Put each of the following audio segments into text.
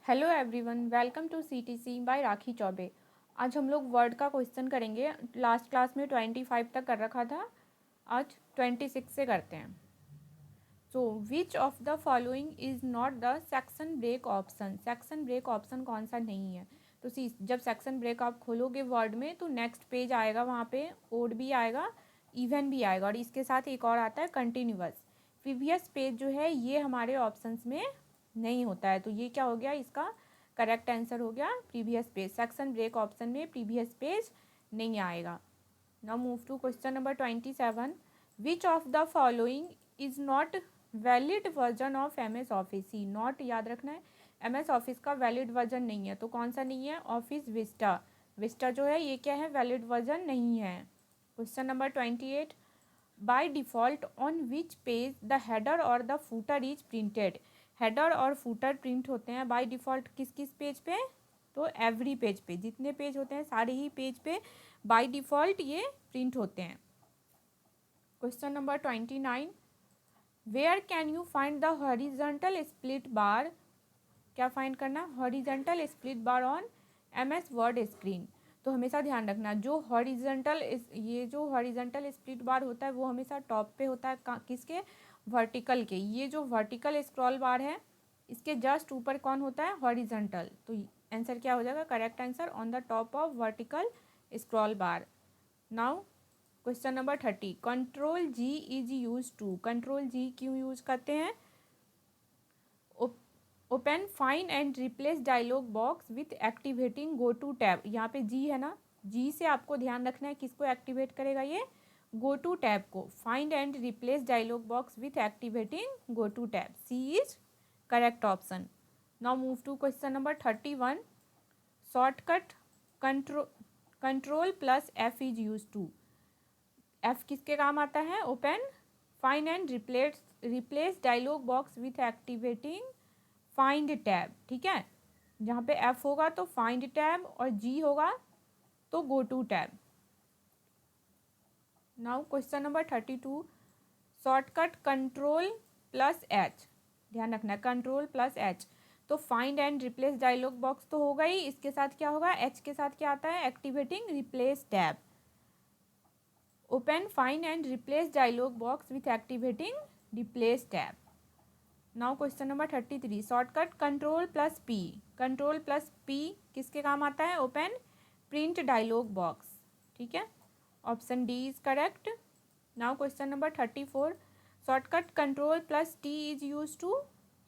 Hello everyone, welcome to CTC by Rakhi Choubey. आज हम लोग वर्ड का क्वेश्चन करेंगे। लास्ट क्लास में 25 तक कर रखा था, आज 26 से करते हैं। So which of the following is not the section break option. Section break option कौन सा नहीं है? तो सी जब सेक्शन ब्रेक आप खोलोगे वर्ड में तो नेक्स्ट पेज आएगा, वहाँ पे ओड भी आएगा, इवन भी आएगा, और इसके साथ एक और आता है कंटिन्यूअस। प्रीवियस पेज जो है ये हमारे ऑप्शंस में नहीं होता है, तो ये क्या हो गया, इसका करेक्ट आंसर हो गया previous page. Section break option में प्रीवियस पेज नहीं आएगा। Now move to question number 27। Which of the following is not valid version of MS Office. ही नॉट याद रखना है, MS ऑफिस का वैलिड वर्जन नहीं है, तो कौन सा नहीं है? Office Vista. विस्टा जो है ये क्या है, वैलिड वर्जन नहीं है। Question number 28। By default on which page the header और the footer is printed. Header और फूटर प्रिंट होते हैं बाय डिफ़ॉल्ट किस किस पेज पे? तो एवरी पेज पे, जितने पेज होते हैं सारे ही पेज पे बाय डिफ़ॉल्ट ये प्रिंट होते हैं। Question number 29। Where can you find the horizontal split bar. क्या फाइंड करना? Horizontal split bar on MS Word screen. तो हमेशा ध्यान रखना, जो हॉरिजॉन्टल ये जो हॉरिजॉन्टल स्प्लिट बार होता है वो हमेशा टॉप पे होता है, किसके? वर्टिकल के। ये जो वर्टिकल स्क्रॉल बार है इसके जस्ट ऊपर कौन होता है? हॉरिजॉन्टल। तो आंसर क्या हो जाएगा? Correct answer on the top of vertical scroll bar. Now question number 30। Ctrl+G is use to. Ctrl+G क्यों यूज करते हैं? Open find and replace dialog box with activating go to tab. यहाँ पे जी है ना, जी से आपको ध्यान रखना है किसको एक्टिवेट करेगा? ये गो टू टैब को। Find and replace dialog box with activating go to tab, C is correct option. Now move to question number 31। Shortcut Ctrl+F is use to. F किसके काम आता है? Open find and replace dialog box with activating find tab. ठीक है, जहाँ पे F होगा तो फाइंड टैब और G होगा तो go to tab. Now question number 32। Shortcut Ctrl+H। ध्यान रखना है Ctrl+H। तो find and replace dialog box तो होगा ही, इसके साथ क्या होगा? H के साथ क्या आता है? Activating replace tab. Open find and replace dialog box with activating replace tab. Now question number 33। Shortcut Ctrl+P। Ctrl+P किसके काम आता है? Open print dialog box. ठीक है, option D is correct. Now question number 34। Shortcut Ctrl+T is use to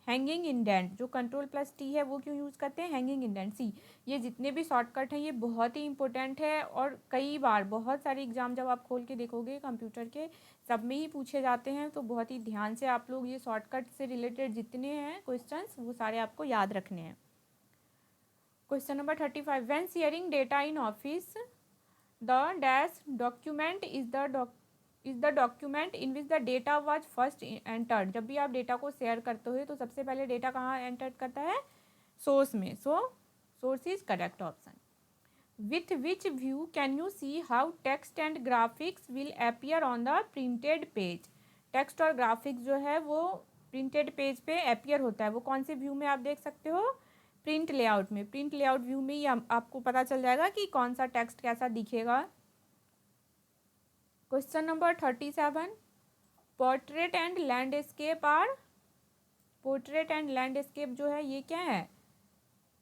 hanging indent. जो Ctrl+T है वो क्यों यूज़ करते हैं? Hanging indent. सी ये जितने भी शॉर्टकट हैं ये बहुत ही इंपॉर्टेंट है, और कई बार बहुत सारे एग्जाम जब आप खोल के देखोगे कंप्यूटर के, सब में ही पूछे जाते हैं। तो बहुत ही ध्यान से आप लोग ये शॉर्टकट से रिलेटेड जितने हैं क्वेश्चंस वो सारे आपको याद रखने हैं। Question number 35। When sharing data in office the dash document is the document in which the data was first entered. जब भी आप डेटा को शेयर करते हो तो सबसे पहले डेटा कहाँ एंटर करता है? सोर्स में। So source is correct option. With which view can you see how text and graphics will appear on the printed page. Text और ग्राफिक्स जो है वो प्रिंटेड पेज पे अपीयर होता है, वो कौन से व्यू में आप देख सकते हो? प्रिंट लेआउट में। प्रिंट लेआउट व्यू में ही आपको पता चल जाएगा कि कौन सा टेक्स्ट कैसा दिखेगा। Question number 37। Portrait and landscape are. Portrait and landscape जो है ये क्या है?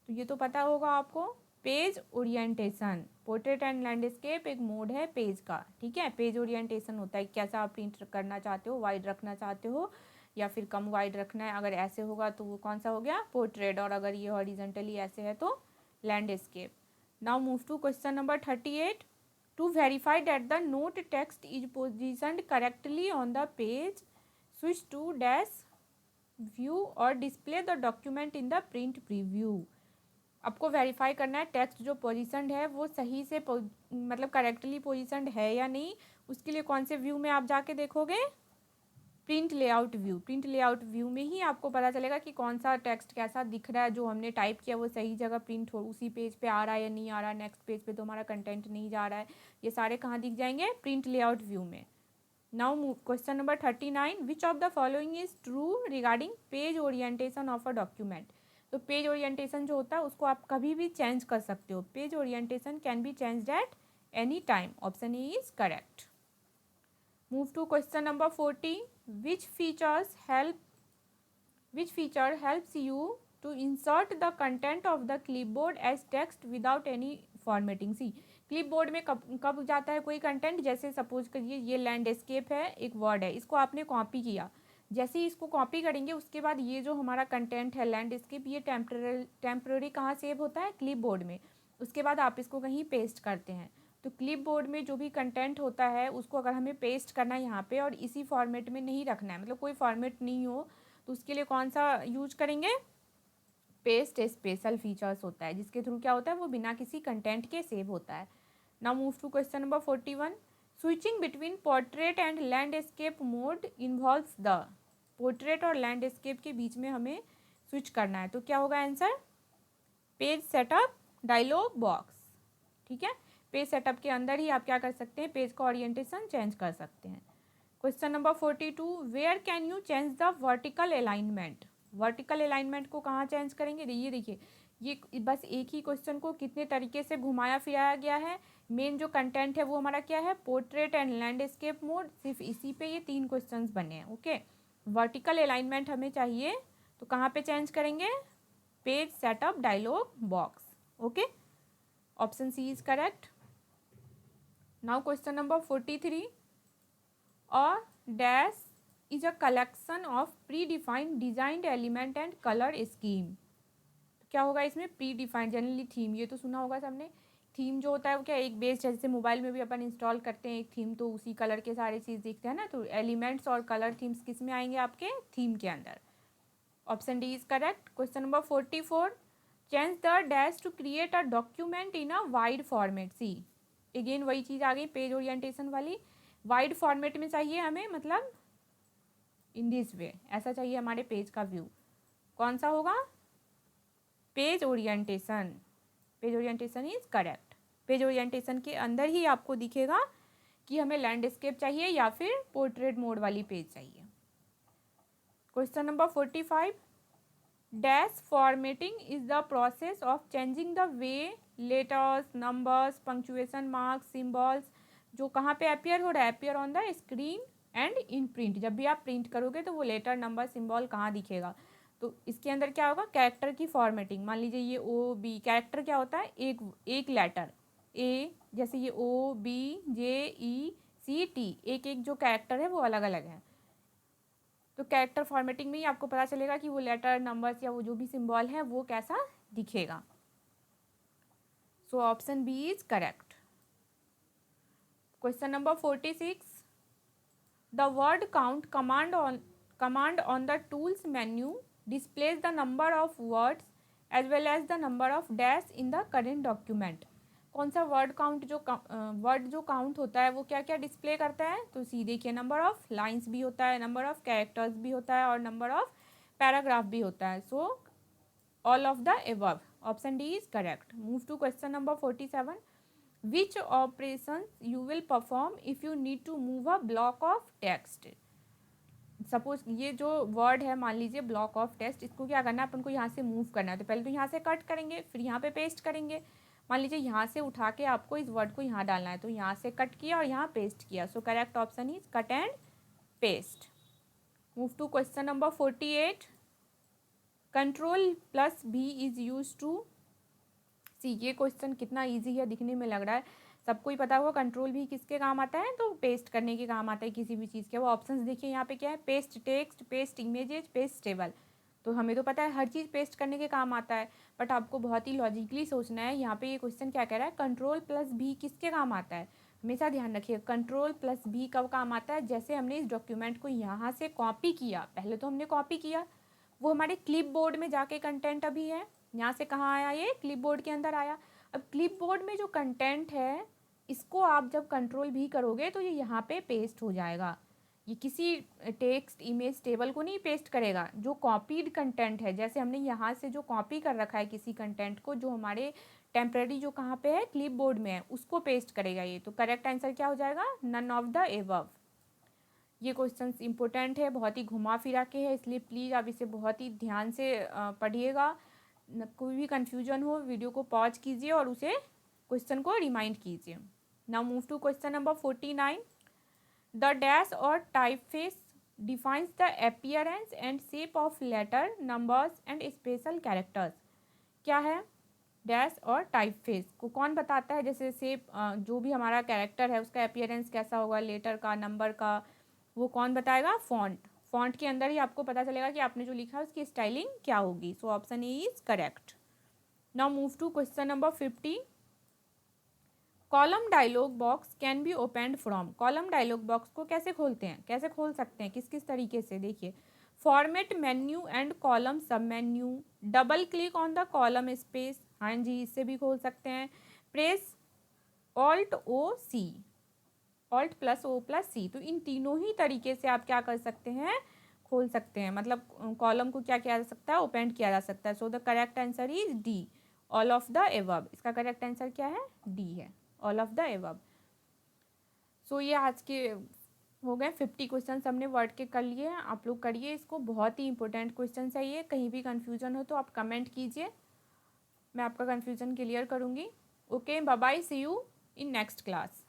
तो ये तो पता होगा आपको, page orientation. Portrait and landscape एक मोड है पेज का। ठीक है, पेज ओरिएंटेशन होता है कैसा आप प्रिंट करना चाहते हो, वाइड रखना चाहते हो या फिर कम वाइड रखना है। अगर ऐसे होगा तो वो कौन सा हो गया? पोर्ट्रेट। और अगर ये हॉरिजॉन्टली ऐसे है तो landscape. Now move to question number 38। To verify that the note text is positioned correctly on the page, switch to dash view और display the document in the print preview. आपको verify करना है text जो positioned है वो सही से मतलब करेक्टली पोजीशनड है या नहीं। उसके लिए कौन से व्यू में आप जाके देखोगे? Print layout view. Print layout view में ही आपको पता चलेगा कि कौन सा टेक्स्ट कैसा दिख रहा है, जो हमने टाइप किया वो सही जगह प्रिंट हो, उसी पेज पे आ रहा है या नहीं आ रहा है, नेक्स्ट पेज पे तो हमारा कंटेंट नहीं जा रहा है। ये सारे कहाँ दिख जाएंगे? प्रिंट लेआउट व्यू में। Now question number 39। Which of the following is true regarding page orientation of a document. तो पेज ओरिएंटेशन जो होता है उसको आप कभी भी चेंज कर सकते हो. Page orientation can be changed at any time. Option A is correct. Move to question number 40. Which feature helps you to insert the content of the clipboard as text without any formatting? See, clipboard में कब जाता है कोई content. जैसे suppose करिए ये landscape है, एक वर्ड है, इसको आपने कॉपी किया. जैसे ही इसको कॉपी करेंगे उसके बाद ये जो हमारा कंटेंट है लैंडस्केप, ये टेम्पररी कहाँ सेव होता है, क्लिपबोर्ड में. उसके बाद आप इसको कहीं पेस्ट करते हैं. तो क्लिपबोर्ड में जो भी कंटेंट होता है उसको अगर हमें पेस्ट करना है यहाँ पे और इसी फॉर्मेट में नहीं रखना है, मतलब कोई फॉर्मेट नहीं हो, तो उसके लिए कौन सा यूज करेंगे, पेस्ट स्पेशल फीचर्स होता है जिसके थ्रू क्या होता है वो बिना किसी कंटेंट के सेव होता है. Now move to question number 41. Switching between portrait and landscape mode involves the. Portrait और लैंडस्केप के बीच में हमें स्विच करना है, तो क्या होगा answer, page setup dialog box. ठीक है, पेज सेटअप के अंदर ही आप क्या कर सकते हैं, पेज का ओरिएंटेशन चेंज कर सकते हैं. Question number 42. Where can you change the vertical alignment. Vertical alignment को कहाँ चेंज करेंगे. ये देखिए, ये बस एक ही क्वेश्चन को कितने तरीके से घुमाया फिराया गया है. मेन जो कंटेंट है वो हमारा क्या है, पोर्ट्रेट एंड लैंडस्केप मोड. सिर्फ इसी पे ये 3 क्वेश्चंस बने हैं. ओके, वर्टिकल अलाइनमेंट हमें चाहिए तो कहाँ पे चेंज करेंगे, page setup dialog box. Okay, option C is correct. Now question number 43. A dash is a collection of predefined designed element and color scheme. क्या होगा इसमें, प्रीडिफाइंड. जनरली थीम, ये तो सुना होगा सबने. थीम जो होता है वो क्या, एक बेस, जैसे मोबाइल में भी अपन इंस्टॉल करते हैं एक थीम, तो उसी कलर के सारे चीज़ दिखते हैं ना. तो एलिमेंट्स और कलर थीम्स किस में आएंगे, आपके थीम के अंदर. Option D is correct. Question number 44. Change the dash to create a document in a wide format. See, again वही चीज़ आ गई, पेज ओरिएंटेशन वाली. वाइड फॉर्मेट में चाहिए हमें, मतलब इन दिस वे, ऐसा चाहिए हमारे पेज का व्यू. कौन सा होगा, page orientation. Page orientation is correct. Page orientation के अंदर ही आपको दिखेगा कि हमें लैंडस्केप चाहिए या फिर पोर्ट्रेट मोड वाली पेज चाहिए. Question number 45. Dash formatting is the process of changing the way letters, numbers, punctuation marks, symbols जो कहाँ पे अपियर हो रहा है, appear on the screen and in print. जब भी आप प्रिंट करोगे तो वो लेटर, नंबर, सिंबल कहाँ दिखेगा. तो इसके अंदर क्या होगा, कैरेक्टर की फॉर्मेटिंग. मान लीजिए ये ओ बी, कैरेक्टर क्या होता है, एक लेटर ए, जैसे ये ओ बी जे ई सी टी, एक एक जो कैरेक्टर है वो अलग अलग है. तो कैरेक्टर फॉर्मेटिंग में ही आपको पता चलेगा कि वो लेटर, नंबर्स या वो जो भी सिंबल है वो कैसा दिखेगा. So option B is correct. Question number 46. The word count command on the tools menu displays the number of words as well as the number of dash in the current document. कौन सा word count, जो word जो count होता है वो क्या क्या display करता है, तो सी देखिए, नंबर ऑफ लाइंस भी होता है, नंबर ऑफ कैरेक्टर्स भी होता है और नंबर ऑफ पैराग्राफ भी होता है. So all of the above. Option D is correct. Move to question number 47. Which operations you will perform if you need to move a block of text. Suppose ये जो word है, मान लीजिए block of text, इसको क्या करना है अपन को, यहाँ से मूव करना है. तो पहले तो यहाँ से कट करेंगे, फिर यहाँ पे पेस्ट करेंगे. मान लीजिए यहाँ से उठा के आपको इस वर्ड को यहाँ डालना है, तो यहाँ से कट किया और यहाँ पेस्ट किया. So correct option is cut and paste. Move to question number 48. Control plus B is use to. See, ये क्वेश्चन कितना इजी है, दिखने में लग रहा है सबको ही पता होगा. कंट्रोल भी किसके काम आता है, तो पेस्ट करने के काम आता है किसी भी चीज़ के. वो ऑप्शंस देखिए यहाँ पे क्या है, paste text, paste images, paste table. तो हमें तो पता है हर चीज़ पेस्ट करने के काम आता है, बट आपको बहुत ही लॉजिकली सोचना है. यहाँ पे ये क्वेश्चन क्या कह रहा है, कंट्रोल प्लस भी किसके काम आता है. हमेशा ध्यान रखिए, कंट्रोल प्लस भी कब काम आता है, जैसे हमने इस डॉक्यूमेंट को यहाँ से कॉपी किया. पहले तो हमने कॉपी किया, वो हमारे क्लिपबोर्ड में जाके कंटेंट अभी है, यहाँ से कहाँ आया, ये क्लिपबोर्ड के अंदर आया. अब क्लिपबोर्ड में जो कंटेंट है इसको आप जब कंट्रोल भी करोगे तो ये यहाँ पे पेस्ट हो जाएगा. ये किसी टेक्स्ट, इमेज, टेबल को नहीं पेस्ट करेगा. जो कॉपीड कंटेंट है, जैसे हमने यहाँ से जो कॉपी कर रखा है किसी कंटेंट को, जो हमारे टेम्परेरी जो कहाँ पे है, क्लिपबोर्ड में है, उसको पेस्ट करेगा ये. तो करेक्ट आंसर क्या हो जाएगा, नन ऑफ द एबव. ये क्वेश्चन इंपॉर्टेंट है, बहुत ही घुमा फिरा के है, इसलिए प्लीज़ आप इसे बहुत ही ध्यान से पढ़िएगा. कोई भी कन्फ्यूजन हो वीडियो को पॉज कीजिए और उसे क्वेश्चन को रिमाइंड कीजिए। Now move to question number 49। The dash और typeface defines the appearance and shape of letter, numbers and special characters. क्या है डैश और टाइपफेस को कौन बताता है? जैसे शेप, जो भी हमारा कैरेक्टर है उसका अपीयरेंस कैसा होगा, लेटर का, नंबर का, वो कौन बताएगा? फॉन्ट। फॉन्ट के अंदर ही आपको पता चलेगा कि आपने जो लिखा है उसकी स्टाइलिंग क्या होगी। So option A is correct. Now move to question number 50। Column dialog box can be opened from. Column dialog box को कैसे खोलते हैं, कैसे खोल सकते हैं, किस किस तरीके से? देखिए, फॉर्मेट मेन्यू एंड कॉलम सब menu, double click on the column space, हाँ जी इससे भी खोल सकते हैं। प्रेस ऑल्ट ओ सी, ऑल्ट प्लस ओ प्लस सी, तो इन तीनों ही तरीके से आप क्या कर सकते हैं? खोल सकते हैं। मतलब कॉलम को क्या किया जा सकता है? ओपन किया जा सकता है। So the correct answer is D, all of the above. इसका करेक्ट आंसर क्या है? डी है, ऑल ऑफ द एबव। सो ये आज के हो गए 50 क्वेश्चन हमने वर्ड के कर लिए हैं। आप लोग करिए इसको, बहुत ही इंपॉर्टेंट क्वेश्चन है ये। कहीं भी कन्फ्यूजन हो तो आप कमेंट कीजिए, मैं आपका कन्फ्यूजन क्लियर करूँगी। Okay, bye bye, see you in next class.